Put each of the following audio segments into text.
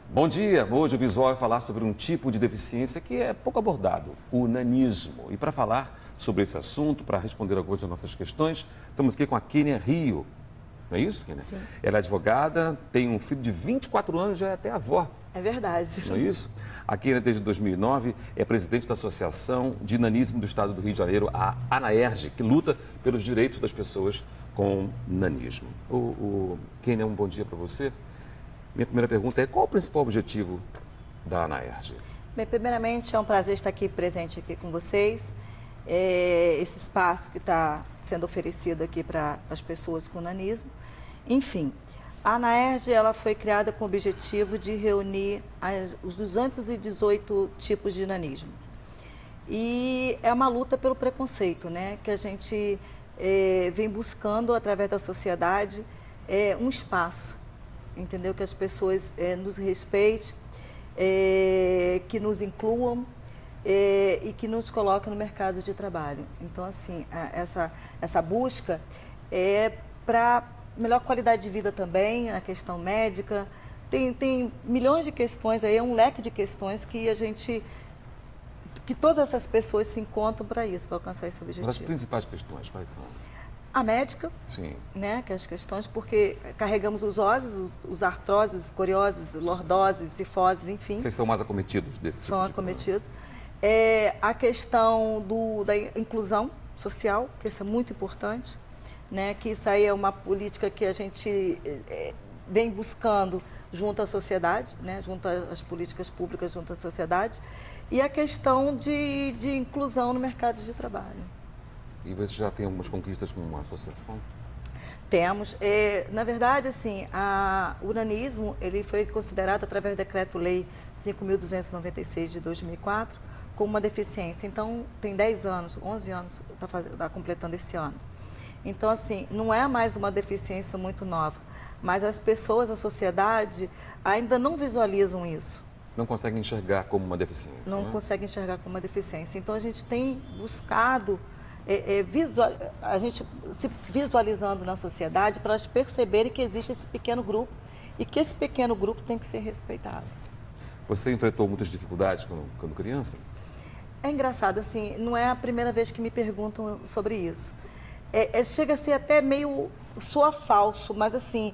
Bom dia! Hoje o Visual vai falar sobre um tipo de deficiência que é pouco abordado, o nanismo. E para falar sobre esse assunto, para responder algumas das nossas questões, estamos aqui com a Kênia Rio. Não é isso, Kênia? Sim. Ela é advogada, tem um filho de 24 anos, já é até avó. É verdade. Não é isso? A Kênia, desde 2009, é presidente da Associação de Nanismo do Estado do Rio de Janeiro, a ANAERJ, que luta pelos direitos das pessoas com nanismo. Kênia, um bom dia para você. Minha primeira pergunta é: qual o principal objetivo da ANAERJ? Bem, primeiramente, é um prazer estar aqui presente aqui com vocês. Esse espaço que está sendo oferecido aqui para as pessoas com nanismo. Enfim, a ANAERJ ela foi criada com o objetivo de reunir os 218 tipos de nanismo. E é uma luta pelo preconceito, né? Que a gente vem buscando, através da sociedade, um espaço. Entendeu? Que as pessoas nos respeitem, que nos incluam e que nos coloquem no mercado de trabalho. Então, assim, essa busca é para melhor qualidade de vida também, a questão médica. Tem milhões de questões aí, é um leque de questões que que todas essas pessoas se encontram para isso, para alcançar esse objetivo. Mas as principais questões, quais são? A médica, Sim. Né, que é as questões, porque carregamos os ósseos, os artroses, escorioses, lordoses, cifoses, enfim. Vocês são mais acometidos desse tipo São de acometidos. A questão da inclusão social, que isso é muito importante, né, que isso aí é uma política que a gente vem buscando junto à sociedade, né, junto às políticas públicas, junto à sociedade, e a questão de inclusão no mercado de trabalho. E você já tem algumas conquistas com uma associação? Temos. Na verdade, assim, o nanismo ele foi considerado, através do Decreto-Lei 5.296 de 2004, como uma deficiência. Então, tem 10 anos, 11 anos, está completando esse ano. Então, assim, não é mais uma deficiência muito nova, mas as pessoas, a sociedade, ainda não visualizam isso. Não conseguem enxergar como uma deficiência, Não né? conseguem enxergar como uma deficiência. Então, a gente tem buscado a gente se visualizando na sociedade para elas perceberem que existe esse pequeno grupo e que esse pequeno grupo tem que ser respeitado. Você enfrentou muitas dificuldades quando criança? É engraçado, assim, não é a primeira vez que me perguntam sobre isso. Chega a ser até meio, soa falso, mas assim,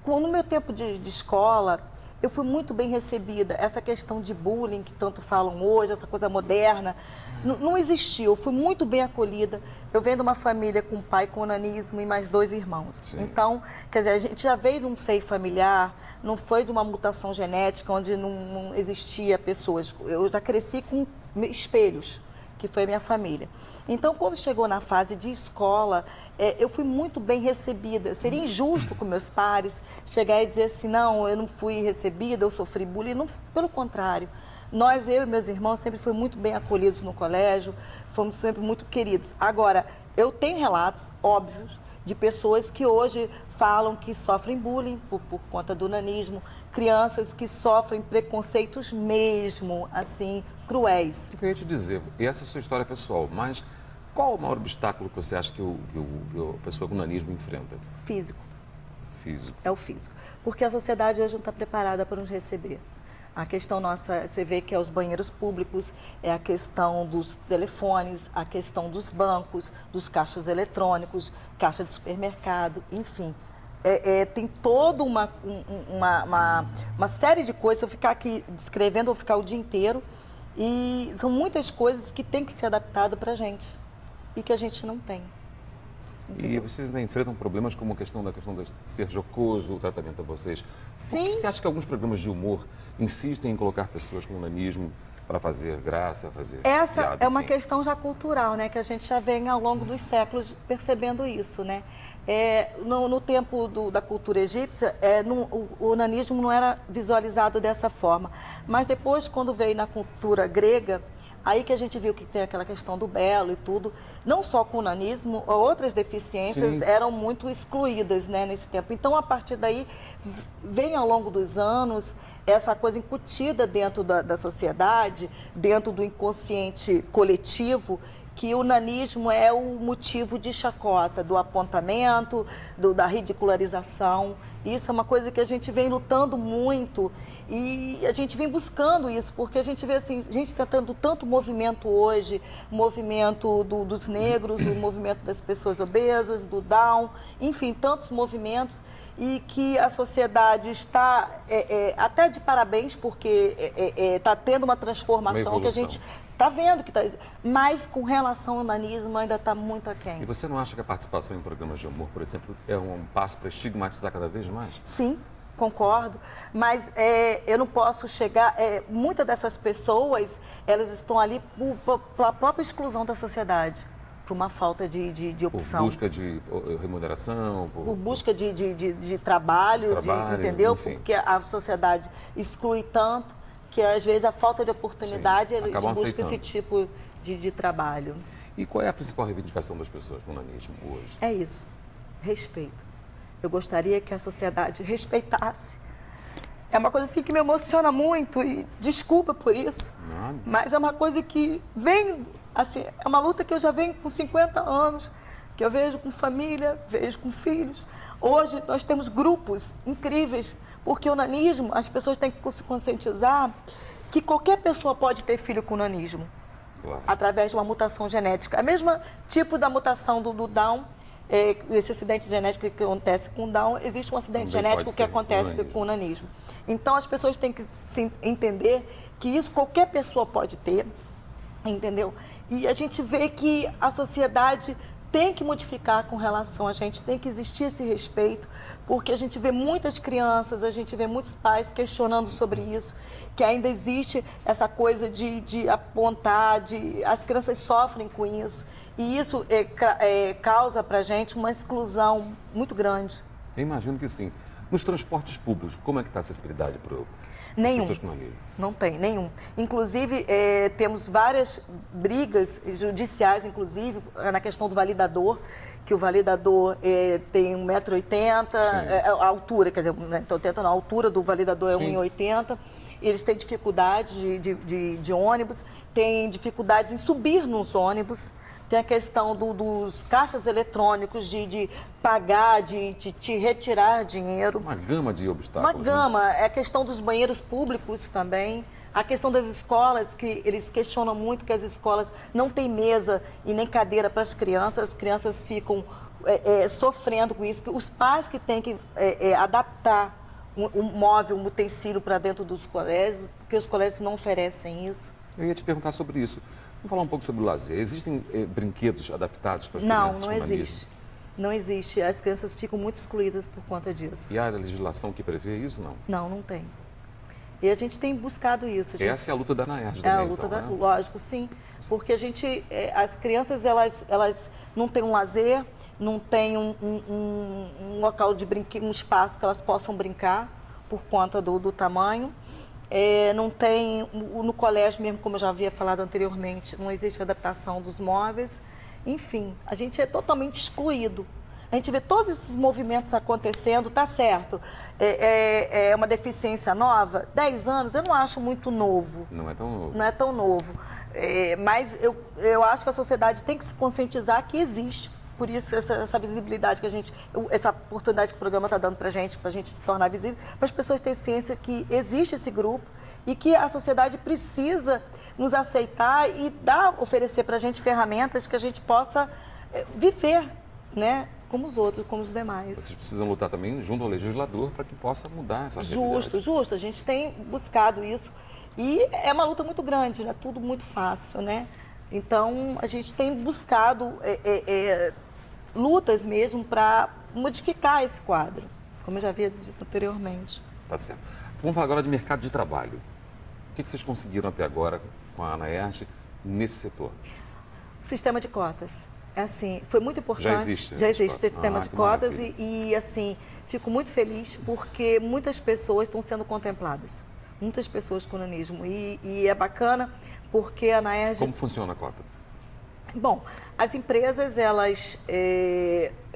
no meu tempo de escola, eu fui muito bem recebida. Essa questão de bullying que tanto falam hoje, essa coisa moderna, não existiu. Eu fui muito bem acolhida. Eu venho de uma família com pai com nanismo e mais 2 irmãos. Sim. Então, quer dizer, a gente já veio de um seio familiar, não foi de uma mutação genética onde não existia pessoas. Eu já cresci com espelhos, que foi a minha família. Então, quando chegou na fase de escola, eu fui muito bem recebida. Seria injusto com meus pares chegar e dizer assim, não, eu não fui recebida, eu sofri bullying. Não, pelo contrário. Eu e meus irmãos sempre fomos muito bem acolhidos no colégio, fomos sempre muito queridos. Agora, eu tenho relatos óbvios de pessoas que hoje falam que sofrem bullying por conta do nanismo, crianças que sofrem preconceitos mesmo, assim, cruéis. Eu queria te dizer, e essa é a sua história pessoal, mas qual o maior obstáculo que você acha que a pessoa com nanismo enfrenta? Físico. Físico. É o físico. Porque a sociedade hoje não está preparada para nos receber. A questão nossa, você vê que é os banheiros públicos, é a questão dos telefones, a questão dos bancos, dos caixas eletrônicos, caixa de supermercado, enfim. Tem toda uma série de coisas. Se eu ficar aqui descrevendo, eu vou ficar o dia inteiro. E são muitas coisas que tem que ser adaptadas para a gente e que a gente não tem. Entendeu? E vocês ainda enfrentam problemas como a questão de ser jocoso, o tratamento a vocês. Sim. Por que você acha que alguns programas de humor insistem em colocar pessoas com nanismo para fazer graça, fazer Essa piada, é uma enfim? questão já cultural, né? Que a gente já vem ao longo dos séculos percebendo isso, né? No tempo da cultura egípcia, o nanismo não era visualizado dessa forma. Mas depois, quando veio na cultura grega, aí que a gente viu que tem aquela questão do belo e tudo, não só com o nanismo, outras deficiências Sim. eram muito excluídas, né, nesse tempo. Então, a partir daí, vem ao longo dos anos essa coisa incutida dentro da sociedade, dentro do inconsciente coletivo, que o nanismo é o motivo de chacota, do apontamento, da ridicularização. Isso é uma coisa que a gente vem lutando muito e a gente vem buscando isso, porque a gente vê assim, a gente está tendo tanto movimento hoje, movimento dos negros, o movimento das pessoas obesas, do Down, enfim, tantos movimentos, e que a sociedade está até de parabéns, porque está tendo uma transformação que a gente está vendo que está. Mas com relação ao nanismo ainda está muito aquém. E você não acha que a participação em programas de humor, por exemplo, é um passo para estigmatizar cada vez mais? Sim, concordo. Mas eu não posso chegar. Muitas dessas pessoas, elas estão ali pela própria exclusão da sociedade, por uma falta de opção. Por busca de remuneração? Por busca de trabalho, entendeu? Enfim. Porque a sociedade exclui tanto que, às vezes, a falta de oportunidade, eles buscam esse tipo de trabalho. E qual é a principal reivindicação das pessoas com nanismo hoje? É isso, respeito. Eu gostaria que a sociedade respeitasse. É uma coisa assim que me emociona muito e desculpa por isso, mas é uma coisa que vem, assim, é uma luta que eu já venho com 50 anos, que eu vejo com família, vejo com filhos. Hoje nós temos grupos incríveis, porque o nanismo, as pessoas têm que se conscientizar que qualquer pessoa pode ter filho com nanismo, através de uma mutação genética. É o mesmo tipo da mutação do Down, esse acidente genético que acontece com o Down, existe um acidente genético que acontece com o nanismo. Então, as pessoas têm que entender que isso qualquer pessoa pode ter, entendeu? E a gente vê que a sociedade tem que modificar com relação a gente, tem que existir esse respeito, porque a gente vê muitas crianças, a gente vê muitos pais questionando sobre isso, que ainda existe essa coisa de apontar, as crianças sofrem com isso, e isso causa para a gente uma exclusão muito grande. Eu imagino que sim. Nos transportes públicos, como é que está a acessibilidade para nenhum. pessoas com nanismo? Não tem, nenhum. Inclusive, temos várias brigas judiciais, inclusive, na questão do validador, que o validador tem 1,80 m, a altura, quer dizer, então, a altura do validador é 1,80 m, eles têm dificuldades de ônibus, têm dificuldades em subir nos ônibus. Tem a questão dos caixas eletrônicos, de pagar, de te retirar dinheiro. Uma gama de obstáculos. Uma gama. É a questão dos banheiros públicos também. A questão das escolas, que eles questionam muito que as escolas não têm mesa e nem cadeira para as crianças ficam sofrendo com isso. Os pais que têm que adaptar um móvel, um utensílio para dentro dos colégios, porque os colégios não oferecem isso. Eu ia te perguntar sobre isso. Vamos falar um pouco sobre o lazer. Existem brinquedos adaptados para as crianças? Não existe. Não existe. As crianças ficam muito excluídas por conta disso. E há legislação que prevê isso, não? Não tem. E a gente tem buscado isso. Essa é a luta da ANAERJ também, é a luta né? Lógico, sim. Porque as crianças, elas não têm um lazer, não têm um local de um espaço que elas possam brincar por conta do tamanho. Não tem, no colégio mesmo, como eu já havia falado anteriormente, não existe adaptação dos móveis. Enfim, a gente é totalmente excluído. A gente vê todos esses movimentos acontecendo, tá certo. É uma deficiência nova, 10 anos, eu não acho muito novo. Não é tão novo. Não é tão novo. Mas eu acho que a sociedade tem que se conscientizar que existe. Por isso, essa visibilidade que essa oportunidade que o programa está dando para a gente se tornar visível, para as pessoas terem ciência que existe esse grupo e que a sociedade precisa nos aceitar e oferecer para a gente ferramentas que a gente possa viver, né, como os outros, como os demais. Vocês precisam lutar também junto ao legislador para que possa mudar essa realidade. Justo. A gente tem buscado isso e é uma luta muito grande, não é tudo muito fácil, né? Então, a gente tem buscado lutas mesmo para modificar esse quadro, como eu já havia dito anteriormente. Tá certo. Vamos falar agora de mercado de trabalho. O que vocês conseguiram até agora com a ANAERJ nesse setor? O sistema de cotas. Assim, foi muito importante. Já existe o sistema de cotas e, assim, fico muito feliz porque muitas pessoas estão sendo contempladas. Muitas pessoas com nanismo. E é bacana porque a ANAERJ... Como funciona a cota? Bom, as empresas, elas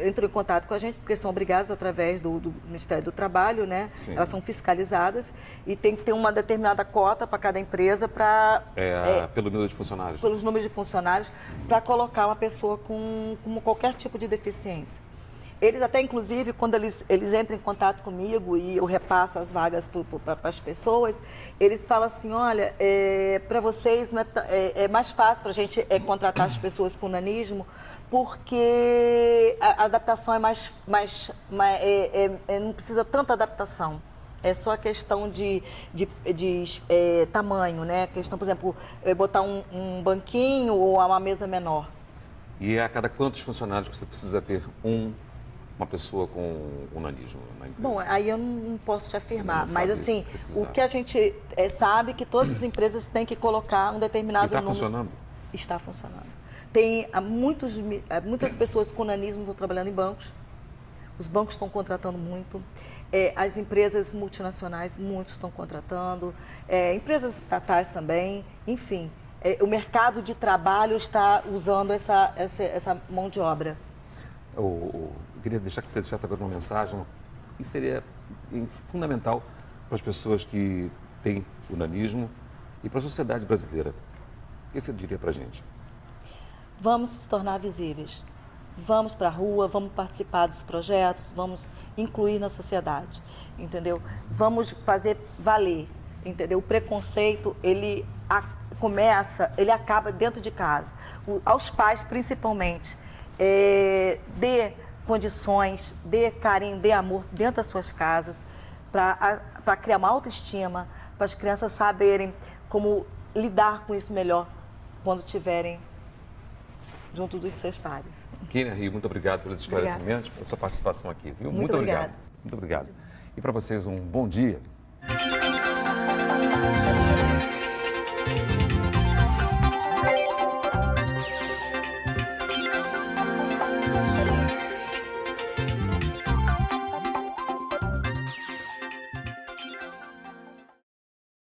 entram em contato com a gente porque são obrigadas através do Ministério do Trabalho, né? Sim. Elas são fiscalizadas e tem que ter uma determinada cota para cada empresa para... pelo número de funcionários. Pelos números de funcionários, para colocar uma pessoa com qualquer tipo de deficiência. Eles até, inclusive, quando eles entram em contato comigo e eu repasso as vagas para as pessoas, eles falam assim, olha, para vocês não é mais fácil para a gente contratar as pessoas com nanismo, porque a adaptação não precisa tanta adaptação. É só a questão de tamanho, né? A questão, por exemplo, botar um banquinho ou uma mesa menor. E a cada quantos funcionários você precisa ter uma pessoa com nanismo na empresa? Bom, aí eu não posso te afirmar, Sim, mas assim, precisar. o que a gente sabe que todas as empresas têm que colocar um determinado Está número. funcionando? Está funcionando. Tem muitas pessoas com nanismo estão trabalhando em bancos, os bancos estão contratando muito, as empresas multinacionais, muitos estão contratando, empresas estatais também, enfim, o mercado de trabalho está usando essa mão de obra. Eu queria deixar que você deixasse agora uma mensagem que seria fundamental para as pessoas que têm o nanismo e para a sociedade brasileira. O que você diria para a gente? Vamos se tornar visíveis. Vamos para a rua, vamos participar dos projetos, vamos incluir na sociedade, entendeu? Vamos fazer valer, entendeu? O preconceito, ele acaba dentro de casa. Aos pais, principalmente. Dê condições, dê carinho, dê amor dentro das suas casas, para criar uma autoestima, para as crianças saberem como lidar com isso melhor quando estiverem junto dos seus pares. Kênia Rio, muito obrigado pelos esclarecimentos, pela sua participação aqui, viu? Muito obrigada. Muito obrigado. E para vocês, um bom dia.